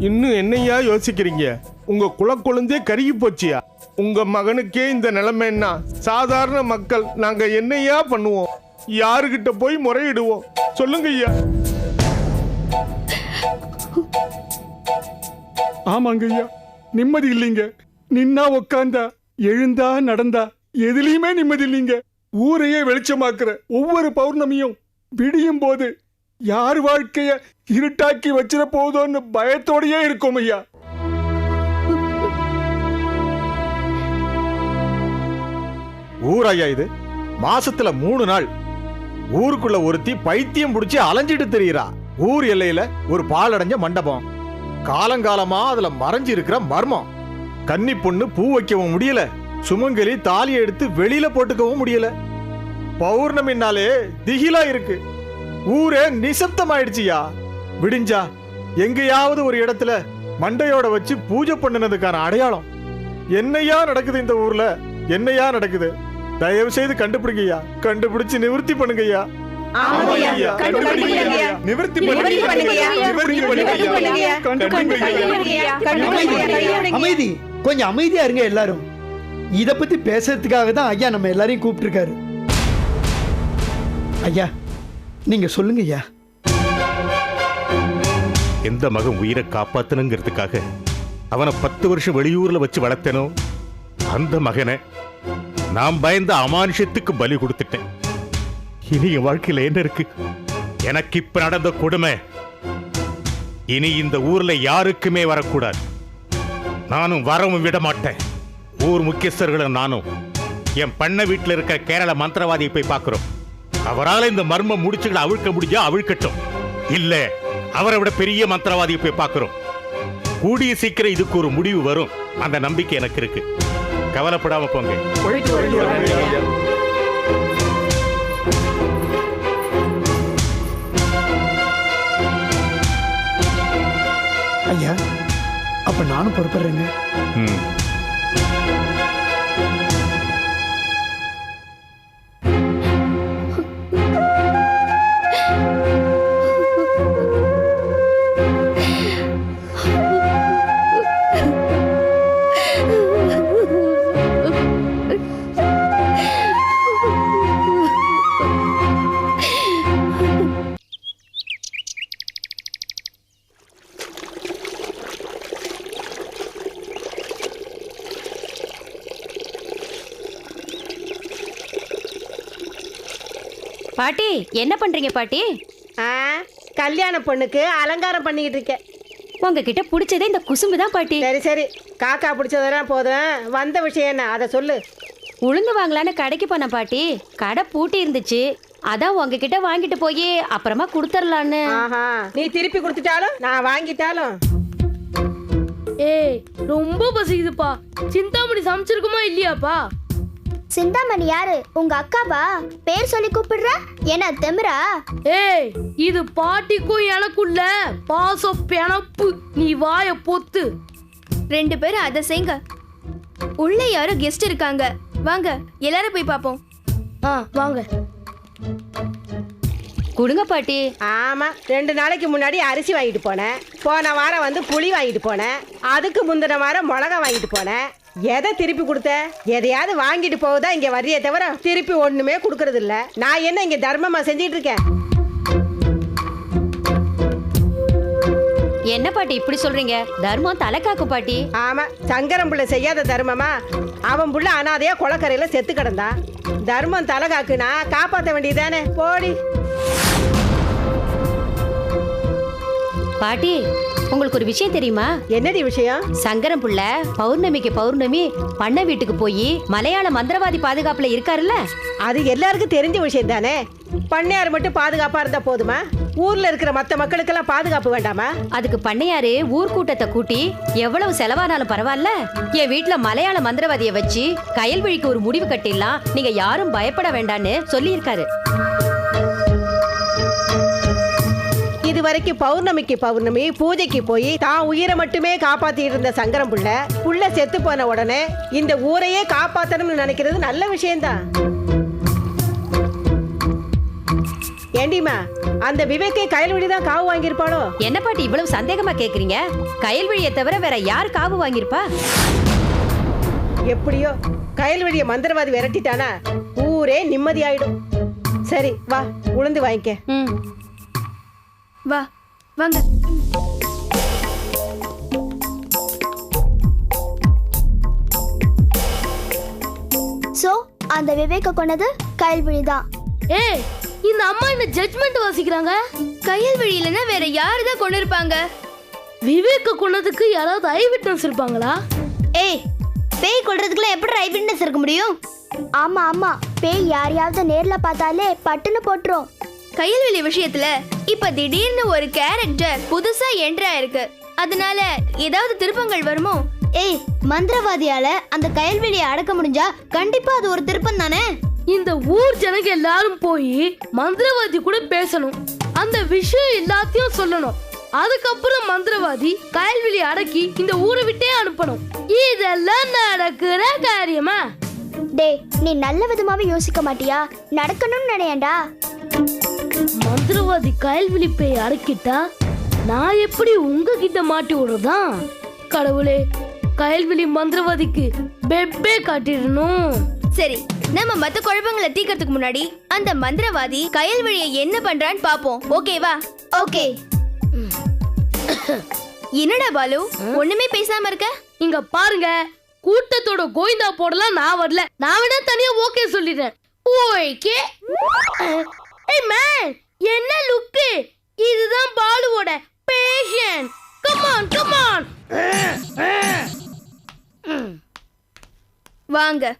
இன்னும் என்னையா யோசிக்கிறீங்க? உங்க குலக்கொழுந்தே கருகி போச்சியா? உங்க மகனுக்கே இந்த நிலைமைன்னா சாதாரண மக்கள் நாங்க என்னையா பண்ணுவோம்? யாருகிட்ட போய் முறையிடுவோம் சொல்லுங்க ஐயா. ஆமாங்க ஐயா, நிம்மதி இல்லைங்க. நின்னா உக்காந்தா, எழுந்தா நடந்தா, எதுலயுமே நிம்மதி இல்லைங்க. ஊரையே வெளிச்சமாக்குற ஒவ்வொரு பௌர்ணமியும் விடியும் போது யார் வாழ்க்கைய இருட்டாக்கி வச்சிட போதோன்னு பயத்தோடயே இருக்கும் ஐயா. ஊராயா இது? மாசத்துல 3 நாள் ஊருக்குள்ள ஒருத்தி பைத்தியம் புடிச்சு அலைஞ்சிட்டு தெரியுறா. ஊர் எல்லையில ஒரு பாலடைஞ்ச மண்டபம், காலங்காலமா அதுல மறைஞ்சு இருக்கிற மர்மம். கன்னி பொண்ணு பூ வைக்கவும் முடியல, சுமங்கலி தாலியை எடுத்து வெளியில போட்டுக்கவும் முடியல. பௌர்ணமினாலே திகிலா இருக்கு. ஊரே நிசப்தமாயிடுச்சியா. விடிஞ்சா எங்கேயாவது ஒரு இடத்துல மண்டையோட வச்சு பூஜை பண்ணினதுக்கான அடையாளம். என்னையா நடக்குது இந்த ஊர்ல? என்னையா நடக்குது? தயவு செய்து கண்டுபிடிங்கய்யா. கண்டுபிடிச்சு நிவர்த்தி பண்ணுங்கய்யா. அமைதி, கொஞ்சம் அமைதியா இருங்க எல்லாரும். இத பத்தி பேசுறதுக்காக தான் ஐயா நம்ம எல்லாரையும் கூப்பிட்டுருக்காரு. ஐயா நீங்க சொல்லுங்க ஐயா. எந்த மகன் உயிரை காப்பாத்தணுங்கிறதுக்காக அவனை 10 வருஷம் வெளியூர்ல வச்சு வளர்த்தனோ, அந்த மகனை நான் பயந்த அமானுஷத்துக்கு பலி கொடுத்துட்டேன். இனி என் வாழ்க்கையில என்ன இருக்கு? எனக்கு இப்ப நடந்த கொடுமை இனி இந்த ஊர்ல யாருக்குமே வரக்கூடாது. நானும் வரவும் விட மாட்டேன். ஊர் முக்கியஸ்தர்களும் நானும் என் பண்ண வீட்டில் இருக்க கேரள மந்திரவாதியை போய் பார்க்கிறோம். அவரால் இந்த மர்ம முடிச்சுகளை அவிழ்க்க முடிஞ்சா அவிழ்க்கட்டும், இல்ல அவரை விட பெரிய மந்திரவாதியை போய் பார்க்கிறோம். கூடிய சீக்கிரம் இதுக்கு ஒரு முடிவு வரும். அந்த நம்பிக்கை எனக்கு இருக்கு. கவலைப்படாம போங்க. ஐயா அப்ப நானும் பொறுப்படுறேங்க. பாட்டி என்ன பண்றீங்க பாட்டி? கல்யாண பொண்ணுக்கு அலங்காரம் பண்ணிக்கிட்டு இருக்கேன். உங்ககிட்ட பிடிச்சதே இந்த குசும்பு தான் பாட்டி. சரி சரி, காக்கா பிடிச்சதெல்லாம் போதும். வந்த விஷயம் என்ன அதை சொல்லு. உளுந்து வாங்கலான்னு கடைக்கு போன பாட்டி, கடை பூட்டி இருந்துச்சு. அதான் உங்ககிட்ட வாங்கிட்டு போய் அப்புறமா கொடுத்துடலான்னு. ஆஹா, நீ திருப்பி கொடுத்துட்டாலும் நான் வாங்கிட்டாலும். ஏய் ரொம்ப பசிக்குதுப்பா. சிந்தாமணி சமைச்சிருக்குமா இல்லையாப்பா? சிந்தாமணி யாரு? உங்க அக்காவா? பேர் சொல்லி கூப்பிடுற? என்ன தெமிரா? ஏய் இது பாட்டிக்கும் எனக்குள்ள பாசம் பிணப்பு. நீ வாய பொத்து. 2 பேரும் அதை செய்யுங்க. உள்ள யாரோ கெஸ்ட் இருக்காங்க. வாங்க எல்லாரும் போய் பாப்போம். வாங்க. கொடுங்க பாட்டி. ஆமா, 2 நாளைக்கு முன்னாடி அரிசி வாங்கிட்டு போனேன். போன வாரம் வந்து புளி வாங்கிட்டு போனேன். அதுக்கு முந்தின வாரம் மிளகா வாங்கிட்டு போனேன். எதை திருப்பி கொடுத்த? எதையாவது வாங்கிட்டு போகுதா இங்க வர்றியே தவிர திருப்பி ஒண்ணுமே கொடுக்கறது இல்ல. நான் என்ன இங்க தர்மமா செஞ்சிட்டு இருக்கேன்? என்ன பாட்டி இப்படி சொல்றீங்க? தர்மம் தலை காக்கு பாட்டி. ஆமா, சங்கரம் புள்ள செய்யாத தர்மமா? அவன் புள்ள அனாதையா குளக்கரையில செத்து கிடந்தான். தர்மம் தலை காக்குனா காப்பாற்ற வேண்டியதானே. போடி பாட்டி. உங்களுக்கு ஒரு விஷயம் தெரியுமா? என்னடி விஷயம்? சங்கரம் புள்ள பௌர்ணமிக்கு பௌர்ணமி பண்ண வீட்டுக்கு போய் மலையாள மந்திரவாதி பாதுகாப்புல இருக்காருல்ல. அது எல்லாருக்கும் தெரிஞ்ச விஷயம் தானே. பண்ணையார் மட்டும் பாதுகாப்பா இருந்தா போதுமா? ஊர்ல இருக்கிற மத்த மக்களுக்கெல்லாம் பாதுகாப்பு வேண்டாமா? அதுக்கு பண்ணையாரு ஊர் கூட்டத்தை கூட்டி எவ்வளவு செலவானாலும் பரவாயில்ல, என் வீட்டுல மலையாள மந்திரவாதியை வச்சு கயல்வழிக்கு ஒரு முடிவு கட்டிடலாம், நீங்க யாரும் பயப்பட வேண்டான்னு சொல்லி இருக்காரு. இது வரைக்கும் பௌர்ணமிக்கு பௌர்ணமி பூஜைக்கு போய் தான் உயிரை மட்டுமே காப்பாத்தி இருந்த சங்கரம் புள்ள செத்து போன உடனே இந்த ஊரையே காப்பாத்தணும்னு நினைக்கிறது நல்ல விஷயம்தான். ஏண்டிமா அந்த விவேக்கை கயல்வழி தான் காவு வாங்கியிருப்பாளோ? என்ன பாட்டி இவ்வளவு சந்தேகமா கேக்குறீங்க? கயல்விழியை தவிர வேற யார் காவு வாங்கியிருப்பா? எப்படியோ கயல்வழியை மந்திரவாதி விரட்டிட்டானா ஊரே நிம்மதியாயிடும். சரி வா, உளுந்து வாங்கிக்க. வா வாங்க. சோ அந்த விவேக்க கொண்டது கயல்விழி தான். ஏய், இந்த அம்மா என்ன ஜட்ஜ்மெண்ட் வாசிக்கிறாங்க? கயல்விழி இல்லைன்னா வேற யாரு தான் கொண்டு இருப்பாங்க? விவேக்க கொண்டதுக்கு யாராவது ஐ விட்னஸ் இருப்பாங்களா? ஏய், பேய் கொல்றதுக்குலாம் எப்படி ஐ விட்னஸ் இருக்க முடியும்? ஆமா ஆமா, பேய் யாரையாவது நேர்ல பார்த்தாலே பட்டுன்னு போட்டுரும். கயல்விழி விஷயத்துல இப்ப திடீர்னு ஒரு கேரக்டர் புதுசா என்ட்ரா இருக்கு. அதனால ஏதாவது திருப்பங்கள் வருமோ? ஏய், மந்திரவாதியால அந்த கயல்விழியை அடக்க முடிஞ்சா கண்டிப்பா அது ஒரு திருப்பம் தானே. இந்த ஊர் ஜனங்க எல்லாரும் போய் மந்திரவாதி கூட பேசணும், அந்த விஷயம் எல்லாத்தையும் சொல்லணும். அதுக்கப்புறம் மந்திரவாதி கயல்விழி அடக்கி இந்த ஊரை விட்டே அனுப்பணும். இதெல்லாம் நடக்கிற காரியமா? டேய், நீ நல்ல விதமாவே யோசிக்க மாட்டியா? நடக்கணும்னு நினையேண்டா. மந்திரவாதி கயல்விழி பேய் அடக்கிட்டா நான் எப்படி உங்ககிட்ட மாட்டி விடுறதா? கடவுளே, கயல்விழி மந்திரவாதிக்கு பெப்பே காட்டிடணும். சரி, நம்ம மத்த குழப்பங்களை தீக்கிறதுக்கு முன்னாடி அந்த மந்திரவாதி கயல்விழியை என்ன பண்றான்னு பாப்போம். ஓகேவா? ஓகே. என்னடா பாலு ஒண்ணுமே பேசாம இருக்க? இங்க பாருங்க, கூட்டத்தோட கோயிந்தா போடலாம் நான் வரல. நான் வேணா தனியா ஓகே சொல்லிட்டேன். ஓகே. ஏய் மேன், என்ன லுக்கு? இதுதான் பாலுவோட fashion. Come on come on. வாங்க.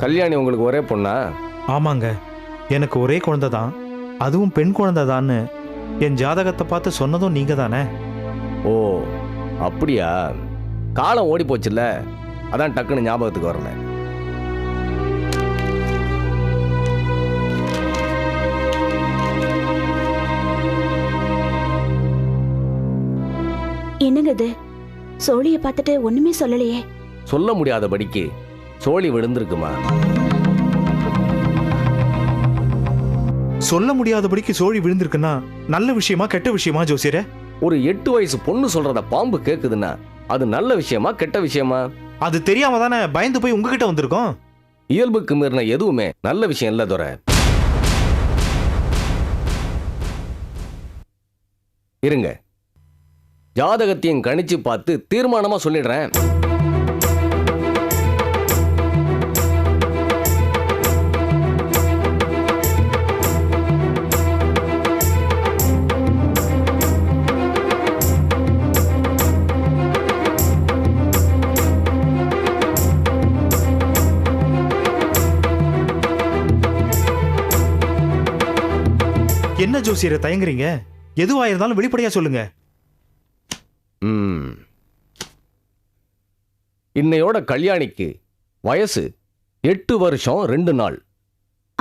கல்யாணி உங்களுக்கு ஒரே பொண்ணா? ஆமாங்க, எனக்கு ஒரே குழந்தை தான், அதுவும் பெண் குழந்தை தான்னு என் ஜாதகத்தை பார்த்து சொன்னதும் நீங்க தானே? ஓ அப்படியா? காலம் ஓடி போச்சுல்ல, அதான் டக்குன்னு ஞாபகத்துக்கு வரல. என்னங்க இது? சோழியை பார்த்துட்டு ஒண்ணுமே சொல்லலையே. சொல்ல முடியாதபடிக்கு சோழி விழுந்திருக்குமா? சொல்ல முடியாதபடிக்கு சோழி விழுந்திருக்குன்னா நல்ல விஷயமா கெட்ட விஷயமா ஜோசியரே? ஒரு 8 வயசு பொண்ணு சொல்றத பாம்பு கேக்குதுன்னா அது நல்ல விஷயமா கெட்ட விஷயமா? அது தெரியாம தானே பயந்து போய் உங்ககிட்ட வந்திருக்கோம். இயல்புக்கு மீறின எதுவுமே நல்ல விஷயம் இல்ல துரை. இருங்க, ஜாதகத்தையும் கணிச்சு பார்த்து தீர்மானமா சொல்லிடுறேன். என்ன ஜோசியரை தயங்குறீங்க? எதுவா இருந்தாலும் வெளிப்படையா சொல்லுங்க. இன்னையோட கல்யாணிக்கு வயசு 8 வருஷம் 2 நாள்.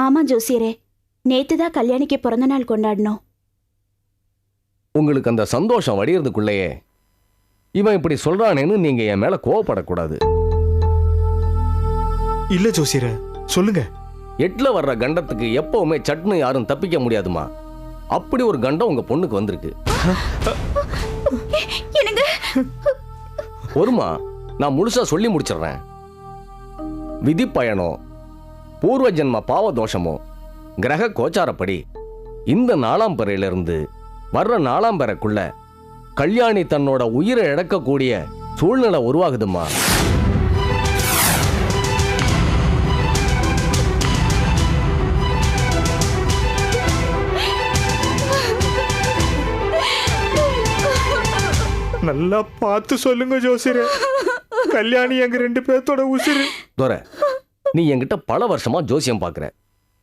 ஆமா ஜோசியரே, நேத்துதான் கல்யாணிக்கு பிறந்த நாள் கொண்டாடணும். உங்களுக்கு அந்த சந்தோஷம் வடிகிறதுக்குள்ளேயே இவன் இப்படி சொல்றானேன்னு நீங்க என் மேல கோவப்படக்கூடாது. இல்ல ஜோசியரே, சொல்லுங்க. 8ல வர்ற கண்டத்துக்கு எப்பவுமே சட்னு யாரும் தப்பிக்க முடியாதுமா. அப்படி ஒரு கண்டம் உங்க பொண்ணுக்கு வந்திருக்கு. ஒருமா, நான் முழுசா சொல்லி முடிச்சிடுறேன். விதி பயணம், பூர்வ ஜென்ம பாவ தோஷமோ, கிரக கோச்சாரப்படி இந்த 4ஆம் பிறையிலிருந்து வர்ற 4ஆம் பிறைக்குள்ள கல்யாணி தன்னோட உயிரை இழக்கக்கூடிய சூழ்நிலை உருவாகுதும்மா. நல்லா பார்த்து சொல்லுங்க ஜோசியரே. கல்யாணி எங்க 2 பேர்த்தோட உசிறு. துரை, நீ என்கிட்ட பல வருஷமா ஜோசியம் பார்க்குற.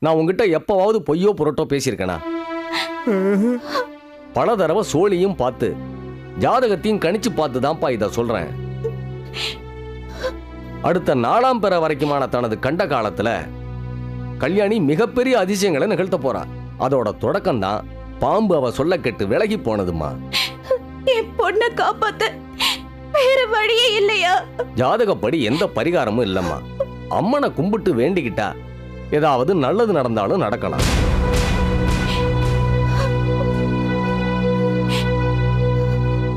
நான் உங்ககிட்ட எப்பவாவது பொய்யோ புரட்டோ பேசியிருக்கேனா? பல தடவை சோழியும் பார்த்து ஜாதகத்தையும் கணிச்சு பார்த்து தான்ப்பா இதை சொல்றேன். அடுத்த 4ஆம் பிற வரைக்குமான தனது கண்ட காலத்துல கல்யாணி மிகப்பெரிய அதிசயங்களை நிகழ்த்த போறா. அதோட தொடக்கம் தான் பாம்பு அவ சொல்ல கேட்டு விலகி போனதுமா. என் பொண்ணை காப்பாத்த வேற வழியே இல்லையா? ஜாதகப்படி எந்த பரிகாரமும் இல்லம்மா. அம்மனை கும்பிட்டு வேண்டிக்கிட்டா ஏதாவது நல்லது நடந்தாலும் நடக்கலாம்.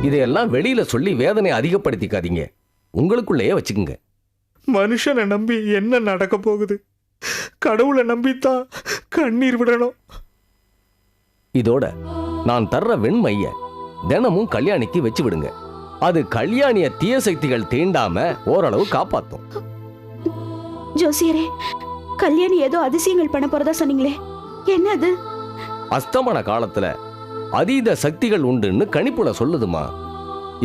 இதையெல்லாம் வெளியில சொல்லி வேதனை அதிகப்படுத்திக்காதீங்க, உங்களுக்குள்ளேயே வச்சுக்குங்க. மனுஷனை நம்பி என்ன நடக்க போகுது? கடவுளை நம்பித்தான் கண்ணீர் விடணும். இதோட நான் தர்ற வெண்மைய தினமும் கல்யாணிக்கு வச்சு விடுங்க. அது கல்யாணிய தீய சக்திகள் தீண்டாம ஓரளவு காப்பாத்தும். ஜோசியரே, கல்யாணி ஏதோ அதிசயங்கள் பண்ண போறதா சொன்னீங்களே, என்னது? அஸ்தமன காலத்துல அதீத சக்திகள் உண்டுன்னு கணிப்புல சொல்லுதுமா.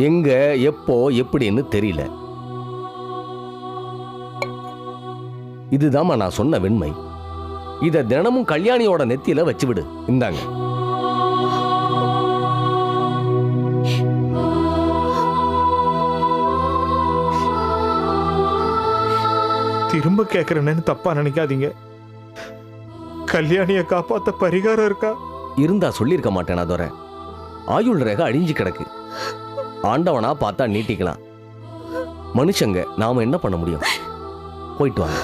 எங்க எப்போ எப்படின்னு தெரியல. இதுதாம்மா நான் சொன்ன வெண்மை. இத தினமும் கல்யாணியோட நெத்தியில வச்சு விடு. இந்தாங்க. திரும்ப கேட்கறேன்னு தப்பா நினைக்காதீங்க. கல்யாணியை காப்பாத்த பரிகாரம் இருக்கா? இருந்தா சொல்லியிருக்க மாட்டேனா துரை. ஆயுள் ரேகை அழிஞ்சு கிடக்கு. ஆண்டவனா பார்த்தா நீட்டிக்கலாம். மனுஷங்க நாம என்ன பண்ண முடியும்? போயிட்டு வாங்க.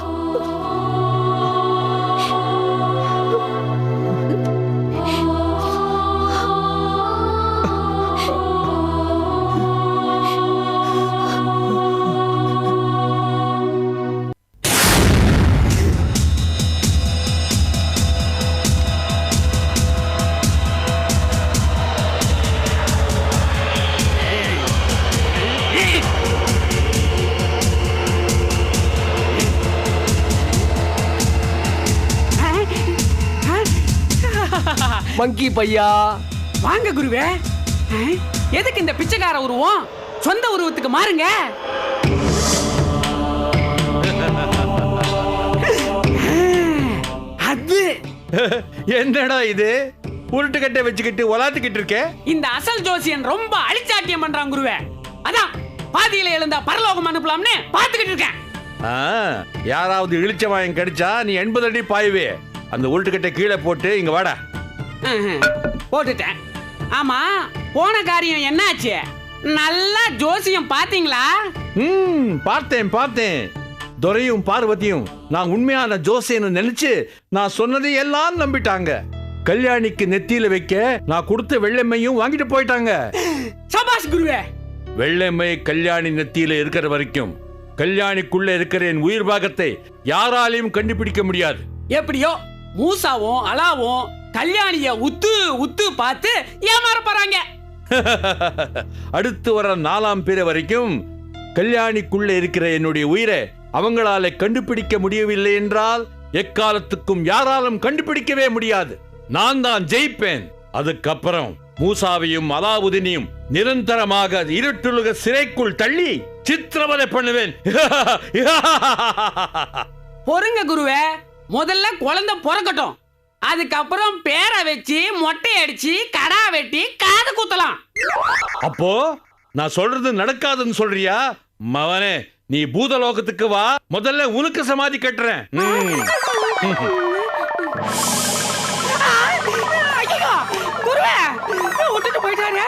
மங்கி பையா வாங்க குருவே. எதுக்கு இந்த பிச்சைக்கார உருவம்? சொந்த உருவத்துக்கு மாறுங்க. அது என்னடா இது? உருட்டுக்கட்டை வச்சுக்கிட்டு உலாத்துக்கிட்டு இருக்க? இந்த அசல் ஜோசியன் ரொம்ப அழிச்சாட்டியம் பண்றான் குருவே. அதான் பாதியில எழுந்தா பரலோகம் அனுப்பலாம்னு பாத்துக்கிட்டு இருக்கேன். யாராவது இழிச்சவாயம் கடிச்சா நீ 80 அடி பாய்வே. அந்த உருட்டுக்கட்டை கீழே போட்டு இங்க வாடா. போட்டுட்டேன். ஆமா, போன காரியம் என்னாச்சு? நல்லா ஜோசியம் பாத்தீங்களா? பார்த்தேன். துரையும் பார்வதியும் நான் உண்மையான ஜோசியன்னு நினைச்சு நான் சொன்னதை எல்லாம் நம்பிட்டாங்க. கல்யாணிக்கு நெத்தியில வைக்க நான் கொடுத்த வெள்ளைமையும் வாங்கிட்டு போயிட்டாங்க. சபாஷ் குருவே. வெள்ளைமை கல்யாணி நெத்தியில இருக்கிற வரைக்கும் கல்யாணிக்குள்ள இருக்கிற என் உயிர் பாகத்தை யாராலையும் கண்டுபிடிக்க முடியாது. எப்படியோ மூசாவும் அலாவும் கல்யாணிய உத்து பார்த்து ஏமாற போறாங்க. அடுத்து வர 4ஆம் பிறை வரைக்கும் கல்யாணிக்குள்ள இருக்கிற என்னுடைய உயிரை அவங்களால கண்டுபிடிக்க முடியவில்லை என்றால் எக்காலத்துக்கும் யாராலும் கண்டுபிடிக்கவே முடியாது. நான் தான் ஜெயிப்பேன். அதுக்கப்புறம் மூசாவையும் அலாவுதீனையும் நிரந்தரமாக இருட்டுலக சிறைக்குள் தள்ளி சித்திரவதை பண்ணுவேன். பொறுங்க குருவே, முதல்ல குழந்தை பிறக்கட்டும். அதுக்கப்புறம் பேரை வச்சு மொட்டை அடிச்சு கடா வெட்டி காது குத்தலாம். அப்போ நான் சொல்றது நடக்காதுன்னு சொல்றியா? மவனே, நீ பூதலோகத்துக்கு வா. முதல்ல உனக்கு சமாதி கட்டுறேன். குருவே, விட்டுட்டு போயிட்டாரு.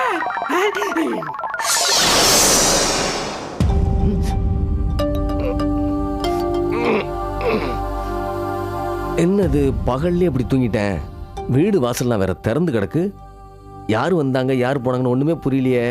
என்னது பகல்லே இப்படி தூங்கிட்டேன்? வீடு வாசல்லாம் வேற திறந்து கிடக்கு. யார் வந்தாங்க யார் போனாங்கன்னு ஒண்ணுமே புரியலையே.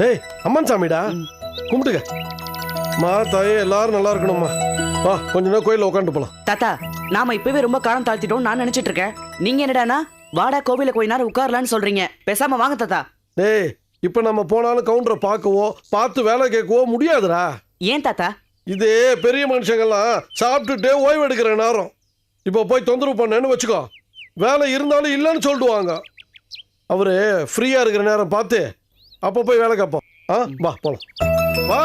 ஏய், அம்மன் சாமிடா, கும்பிட்டுக்க. மா தாயே எல்லாரும் நல்லா இருக்கணும்மா. வா கொஞ்ச நேரம் கோயில்ல உட்காந்து போலாம். தாத்தா, நாம இப்பவே ரொம்ப காலம் தாழ்த்திட்டோம் நான் நினைச்சிட்டு இருக்கேன். நீங்க என்னடானா வாடா கோவில கொஞ்ச நேரம் உட்காரலான்னு சொல்றீங்க. பேசாம வாங்க தாத்தா. டேய், இப்ப நம்ம போனாலும் கவுண்டரை பார்க்கவோ பார்த்து வேலை கேட்கவோ முடியாதுடா. ஏன் தாத்தா? இது பெரிய மனுஷங்கள்லாம் சாப்பிட்டுட்டு ஓய்வு எடுக்கிற நேரம். இப்போ போய் தொந்தரவு பண்ணேன்னு வச்சுக்கோ, வேலை இருந்தாலும் இல்லைன்னு சொல்லிடுவாங்க. அவரு ஃப்ரீயா இருக்கிற நேரம் பார்த்து அப்போ போய் வேலை கேட்போம். வா போலாம். வா.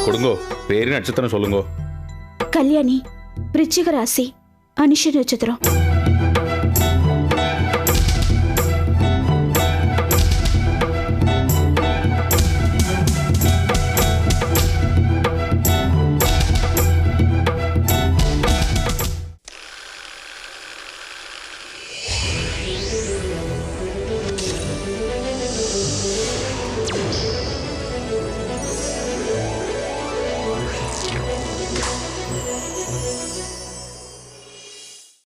கொடுங்கோ, பேரு நட்சத்திரம் சொல்லுங்க. கல்யாணி, விருச்சிக ராசி, அனுஷ நட்சத்திரம்.